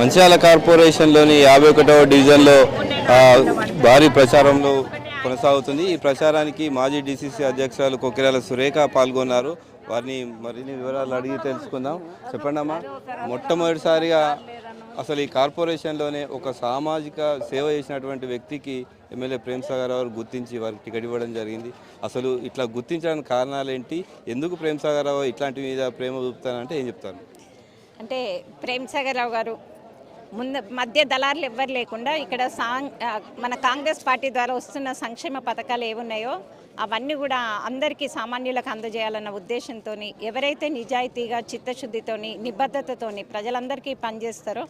మంచిర్యాల కార్పొరేషన్లోని 51వ డివిజన్లో భారీ ప్రచారంలో కొనసాగుతుంది. ఈ ప్రచారానికి మాజీ డీసీసీ అధ్యక్షురాలు కొక్కిరాల సురేఖ పాల్గొన్నారు. వారిని మరిన్ని వివరాలు అడిగి తెలుసుకుందాం. చెప్పండి అమ్మా, మొట్టమొదటిసారిగా అసలు ఈ కార్పొరేషన్లోనే ఒక సామాజిక సేవ చేసినటువంటి వ్యక్తికి ఎమ్మెల్యే ప్రేమ్ సాగర్ రావు గుర్తించి వారికి టికెట్ ఇవ్వడం జరిగింది. అసలు ఇట్లా గుర్తించడానికి కారణాలు ఏంటి? ఎందుకు ప్రేమ్ సాగర్ రావు ఇట్లాంటి మీద ప్రేమ చూపుతానంటే ఏం చెప్తారు? అంటే ప్రేమ్ సాగర్ రావు గారు మధ్య దళారులు ఎవ్వరు లేకుండా ఇక్కడ మన కాంగ్రెస్ పార్టీ ద్వారా వస్తున్న సంక్షేమ పథకాలు ఏమున్నాయో అవన్నీ కూడా అందరికీ సామాన్యులకు అందజేయాలన్న ఉద్దేశంతో ఎవరైతే నిజాయితీగా చిత్తశుద్ధితోని నిబద్ధతతోని ప్రజలందరికీ పనిచేస్తారో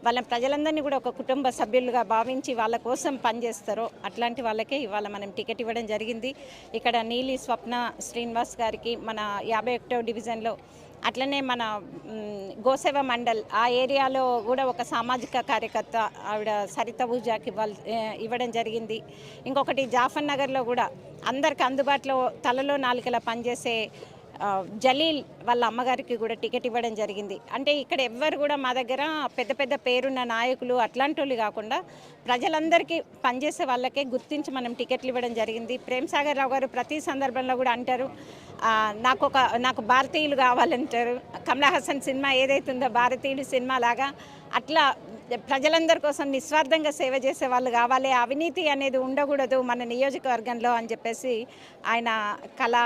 వాళ్ళ ప్రజలందరినీ కూడా ఒక కుటుంబ సభ్యులుగా భావించి వాళ్ళ కోసం పనిచేస్తారో అట్లాంటి వాళ్ళకే ఇవాళ మనం టికెట్ ఇవ్వడం జరిగింది. ఇక్కడ నీలి స్వప్న శ్రీనివాస్ గారికి మన 51వ డివిజన్లో, అట్లనే మన గోసేవ మండల్ ఆ ఏరియాలో కూడా ఒక సామాజిక కార్యకర్త ఆవిడ సరిత పూజాకి ఇవ్వడం జరిగింది. ఇంకొకటి జాఫర్ నగర్లో కూడా అందరికి అందుబాటులో తలలో నాలుకలా పనిచేసే జలీల్ వాళ్ళ అమ్మగారికి కూడా టికెట్ ఇవ్వడం జరిగింది. అంటే ఇక్కడ ఎవ్వరు కూడా మా దగ్గర పెద్ద పెద్ద పేరున్న నాయకులు అట్లాంటి వాళ్ళు కాకుండా ప్రజలందరికీ పనిచేసే వాళ్ళకే గుర్తించి మనం టికెట్లు ఇవ్వడం జరిగింది. ప్రేమ్ సాగర్ రావు గారు ప్రతి సందర్భంలో కూడా అంటారు, నాకు భారతీయులు కావాలంటారు. కమలా హాసన్ సినిమా ఏదైతుందో భారతీయులు సినిమా లాగా అట్లా ప్రజలందరి కోసం నిస్వార్థంగా సేవ చేసే వాళ్ళు కావాలి, అవినీతి అనేది ఉండకూడదు మన నియోజకవర్గంలో అని చెప్పేసి ఆయన కళ,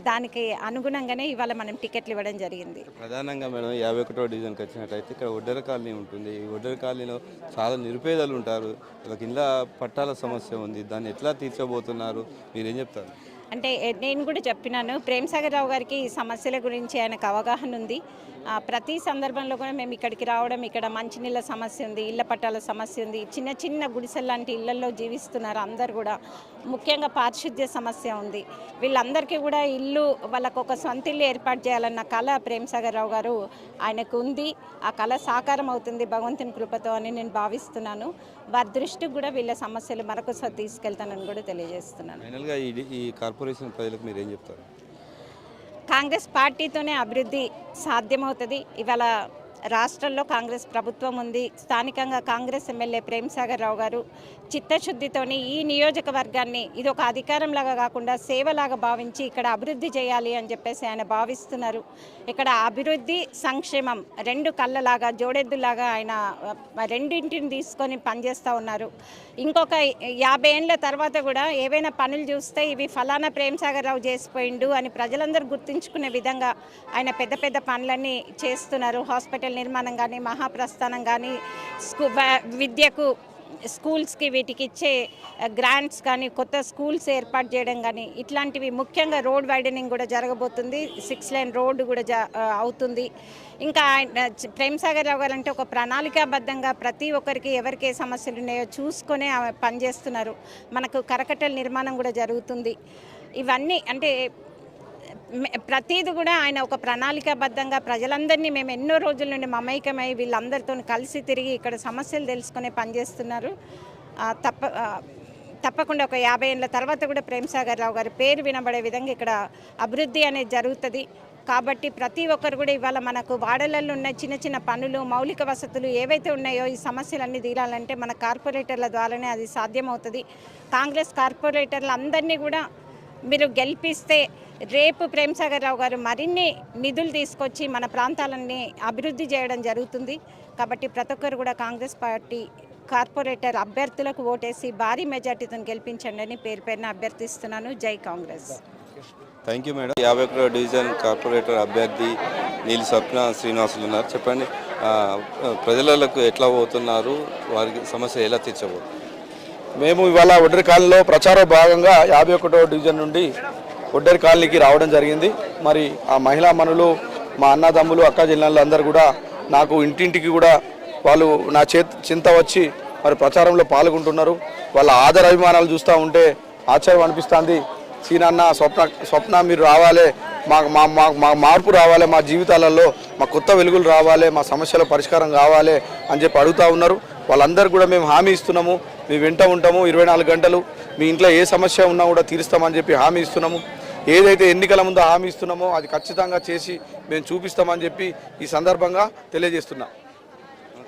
దానికి అనుగుణంగానే ఇవాళ మనం టికెట్లు ఇవ్వడం జరిగింది. ప్రధానంగా మేడం 51వ డివిజన్కి వచ్చినట్టయితే ఇక్కడ ఒడ్డెర కాలనీ ఉంటుంది. ఈ ఒడ్డెర కాలనీలో చాలా నిరుపేదలు ఉంటారు. వాళ్ళకి ఇళ్ళ పట్టాల సమస్య ఉంది. దాన్ని ఎట్లా తీర్చబోతున్నారు? మీరేం చెప్తారు? అంటే నేను కూడా చెప్పినాను, ప్రేమ్ సాగర్ రావు గారికి ఈ సమస్యల గురించి ఆయనకు అవగాహన ఉంది. ప్రతి సందర్భంలో కూడా మేము ఇక్కడికి రావడం, ఇక్కడ మంచినీళ్ళ సమస్య ఉంది, ఇళ్ల పట్టాల సమస్య ఉంది, చిన్న చిన్న గుడిసెల లాంటి ఇళ్లలో జీవిస్తున్నారు అందరు కూడా. ముఖ్యంగా పారిశుద్ధ్య సమస్య ఉంది. వీళ్ళందరికీ కూడా ఇల్లు, వాళ్ళకు ఒక సొంత ఇల్లు ఏర్పాటు చేయాలన్న కళ ప్రేమ్ సాగర్ రావు గారు ఆయనకు ఉంది. ఆ కళ సాకారం అవుతుంది భగవంతుని కృపతో అని నేను భావిస్తున్నాను. వారి దృష్టికి కూడా వీళ్ళ సమస్యలు మరొకసారి తీసుకెళ్తానని కూడా తెలియజేస్తున్నాను. ఫైనల్గా ఈ కార్పొరేషన్ ప్రజలకు మీరు ఏం చెప్తారు? కాంగ్రెస్ పార్టీతోనే అభివృద్ధి సాధ్యమవుతుంది. ఇవాళ రాష్ట్రంలో కాంగ్రెస్ ప్రభుత్వం ఉంది. స్థానికంగా కాంగ్రెస్ ఎమ్మెల్యే ప్రేమ్ సాగర్ రావు గారు చిత్తశుద్ధితోని ఈ నియోజకవర్గాన్ని ఇది ఒక అధికారంలాగా కాకుండా సేవలాగా భావించి ఇక్కడ అభివృద్ధి చేయాలి అని చెప్పేసి ఆయన భావిస్తున్నారు. ఇక్కడ అభివృద్ధి, సంక్షేమం రెండు కళ్ళలాగా, జోడెద్దులాగా ఆయన రెండింటిని తీసుకొని పనిచేస్తూ ఉన్నారు. ఇంకొక 50 ఏళ్ళ తర్వాత కూడా ఏవైనా పనులు చూస్తే ఇవి ఫలానా ప్రేమ్ సాగర్ రావు చేసిపోయిండు అని ప్రజలందరూ గుర్తుంచుకునే విధంగా ఆయన పెద్ద పెద్ద పనులన్నీ చేస్తున్నారు. హాస్పిటల్ నిర్మాణం కానీ, మహాప్రస్థానం కానీ, విద్యకు స్కూల్స్కి వీటికి ఇచ్చే గ్రాంట్స్ కానీ, కొత్త స్కూల్స్ ఏర్పాటు చేయడం కానీ, ఇట్లాంటివి ముఖ్యంగా రోడ్ వైడనింగ్ కూడా జరగబోతుంది. 6 లేన్ రోడ్డు కూడా అవుతుంది. ఇంకా ప్రేమ్ సాగర్ రావు గారు అంటే ఒక ప్రణాళికాబద్ధంగా ప్రతి ఒక్కరికి ఎవరికి ఏ సమస్యలు ఉన్నాయో చూసుకొని పనిచేస్తున్నారు. మనకు కరకట్టల నిర్మాణం కూడా జరుగుతుంది. ఇవన్నీ అంటే ప్రతిది కూడా ఆయన ఒక ప్రణాళికాబద్ధంగా ప్రజలందరినీ మేము ఎన్నో రోజుల నుండి మమైకమై వీళ్ళందరితో కలిసి తిరిగి ఇక్కడ సమస్యలు తెలుసుకునే పనిచేస్తున్నారు. తప్పకుండా ఒక 50 ఏళ్ళ తర్వాత కూడా ప్రేమ్ సాగర్ రావు గారి పేరు వినబడే విధంగా ఇక్కడ అభివృద్ధి అనేది జరుగుతుంది. కాబట్టి ప్రతి ఒక్కరు కూడా ఇవాళ మనకు వాడలలో ఉన్న చిన్న చిన్న పనులు, మౌలిక వసతులు ఏవైతే ఉన్నాయో ఈ సమస్యలన్నీ తీరాలంటే మన కార్పొరేటర్ల ద్వారానే అది సాధ్యమవుతుంది. కాంగ్రెస్ కార్పొరేటర్లు అందరినీ కూడా మీరు గెలిపిస్తే రేపు ప్రేమ్ సాగర్ రావు గారు మరిన్ని నిధులు తీసుకొచ్చి మన ప్రాంతాలన్నీ అభివృద్ధి చేయడం జరుగుతుంది. కాబట్టి ప్రతి ఒక్కరు కూడా కాంగ్రెస్ పార్టీ కార్పొరేటర్ అభ్యర్థులకు ఓటేసి భారీ మెజార్టీతో గెలిపించండి అని పేరు పేరున అభ్యర్థిస్తున్నాను. జై కాంగ్రెస్. Thank you madam. 51వ డివిజన్ కార్పొరేటర్ అభ్యర్థి నీలి స్వప్న శ్రీనివాసులు ఉన్నారు. చెప్పండి, ప్రజలకు ఎట్లా పోతున్నారు? వారికి సమస్య ఎలా తీర్చబోతున్నారు? మేము ఇవాళ ఒడ్డెర కాలనీలో ప్రచార భాగంగా 51వ డివిజన్ నుండి ఒడ్డెర కాలనీకి రావడం జరిగింది. మరి ఆ మహిళా మనులు, మా అన్నదమ్ములు, అక్క జిల్లాలు అందరూ కూడా నాకు ఇంటింటికి కూడా వాళ్ళు నా చింత వచ్చి మరి ప్రచారంలో పాల్గొంటున్నారు. వాళ్ళ ఆదర అభిమానాలు చూస్తూ ఉంటే ఆశ్చర్యం అనిపిస్తుంది. సీనన్న, స్వప్న మీరు రావాలి, మా మార్పు రావాలి, మా జీవితాలలో మా కొత్త వెలుగులు రావాలి, మా సమస్యల పరిష్కారం కావాలి అని చెప్పి అడుగుతూ ఉన్నారు. వాళ్ళందరూ కూడా మేము హామీ ఇస్తున్నాము, మేము వెంట ఉంటాము, 24 గంటలు మీ ఇంట్లో ఏ సమస్య ఉన్నా కూడా తీరుస్తామని చెప్పి హామీ ఇస్తున్నాము. ఏదైతే ఎన్నికల ముందు హామీ ఇస్తున్నామో అది ఖచ్చితంగా చేసి మేము చూపిస్తామని చెప్పి ఈ సందర్భంగా తెలియజేస్తున్నాం.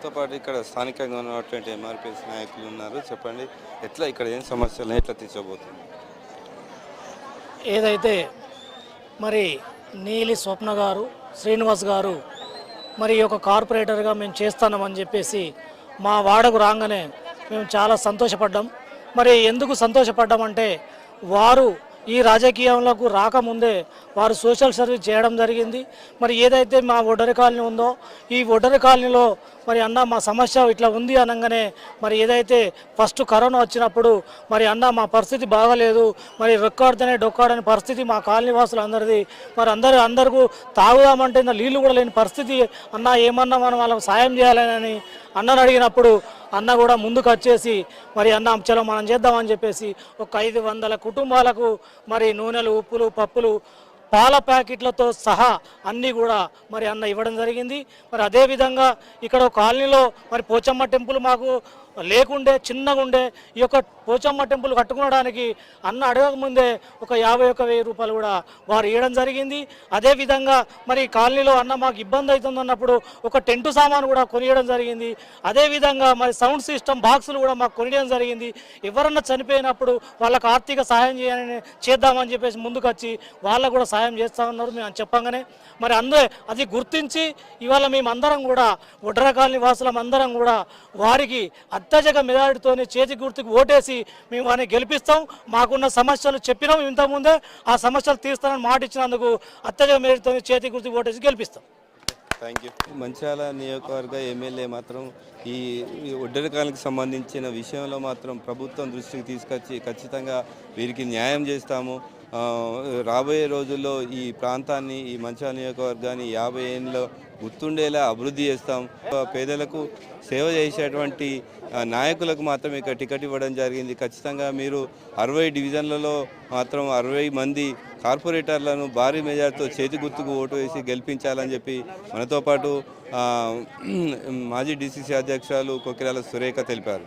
మనతో పాటు ఇక్కడ స్థానికంగా ఉన్నటువంటి ఎంఆర్పిఎస్ నాయకులు ఉన్నారు. చెప్పండి, ఎట్లా ఇక్కడ ఏం సమస్యలు ఎట్లా తీసుకోబోతుంది? ఏదైతే మరి నీలి స్వప్న గారు, శ్రీనివాస్ గారు మరి ఒక కార్పొరేటర్గా మేము చేస్తామని చెప్పేసి మా వాడకు రాగానే మేము చాలా సంతోషపడ్డాం. మరి ఎందుకు సంతోషపడ్డామంటే వారు ఈ రాజకీయంలోకి రాకముందే వారు సోషల్ సర్వీస్ చేయడం జరిగింది. మరి ఏదైతే మా ఒడ్డరి కాలనీ ఉందో ఈ ఒడ్డరి కాలనీలో మరి అన్న మా సమస్య ఇట్లా ఉంది అనగానే మరి ఏదైతే ఫస్ట్ కరోనా వచ్చినప్పుడు మరి అన్న మా పరిస్థితి బాగలేదు, మరి రెక్కాడితేనే డొక్కాడని పరిస్థితి మా కాలనీ వాసులు అందరిది. మరి అందరికీ తాగుదామంటే నీళ్ళు కూడా లేని పరిస్థితి. అన్న ఏమన్నా మనం వాళ్ళకి సాయం చేయాలని అన్నను అడిగినప్పుడు అన్న కూడా ముందుకు వచ్చేసి మరి అన్న చలో మనం చేద్దామని చెప్పేసి ఒక 500 కుటుంబాలకు మరి నూనెలు, ఉప్పులు, పప్పులు, పాల ప్యాకెట్లతో సహా అన్నీ కూడా మరి అన్న ఇవ్వడం జరిగింది. మరి అదేవిధంగా ఇక్కడ కాలనీలో మరి పోచమ్మ టెంపుల్ మాకు లేకుండే, చిన్నగా ఉండే. ఈ యొక్క పోచమ్మ టెంపుల్ కట్టుకోవడానికి అన్న అడగకముందే ఒక 51,000 రూపాయలు కూడా వారు ఇవ్వడం జరిగింది. అదేవిధంగా మరి కాలనీలో అన్న మాకు ఇబ్బంది అవుతుంది అన్నప్పుడు ఒక టెంటు సామాను కూడా కొనియడం జరిగింది. అదేవిధంగా మరి సౌండ్ సిస్టమ్ బాక్సులు కూడా మాకు కొనియడం జరిగింది. ఎవరన్నా చనిపోయినప్పుడు వాళ్ళకు ఆర్థిక సహాయం చేద్దామని చెప్పేసి ముందుకు వచ్చి వాళ్ళకు కూడా సహాయం చేస్తూ ఉన్నారు. మేము చెప్పంగానే మరి అది గుర్తించి ఇవాళ మేమందరం కూడా ఒడ్ర కాలనీ వాసులం అందరం కూడా వారికి అత్యధిక మెజారిటీతోనే చేతి గుర్తుకు ఓటేసి మేము వారిని గెలిపిస్తాం. మాకున్న సమస్యలు చెప్పినాం ఇంతకుముందే, ఆ సమస్యలు తీస్తానని మాట ఇచ్చినందుకు అత్యధిక మెజారిటీతో చేతి గుర్తుకు ఓటేసి గెలిపిస్తాం. Thank you. మంచిర్యాల నియోజకవర్గ ఎమ్మెల్యే మాత్రం ఈ ఒడ్డరికాలకు సంబంధించిన విషయంలో మాత్రం ప్రభుత్వం దృష్టికి తీసుకొచ్చి ఖచ్చితంగా వీరికి న్యాయం చేస్తాము, రాబోయే రోజుల్లో ఈ ప్రాంతాన్ని, ఈ మంచిర్యాల నియోజకవర్గాన్ని 50 ఏళ్ళలో గుర్తుండేలా అభివృద్ధి చేస్తాం. పేదలకు సేవ చేసేటువంటి నాయకులకు మాత్రం ఇక్కడ టికెట్ ఇవ్వడం జరిగింది. ఖచ్చితంగా మీరు 60 డివిజన్లలో మాత్రం 60 మంది కార్పొరేటర్లను భారీ మెజార్టీతో చేతి గుర్తుకు ఓటు వేసి గెలిపించాలని చెప్పి మనతో పాటు మాజీ డిసిసి అధ్యక్షురాలు కొకిరాల సురేఖ తెలిపారు.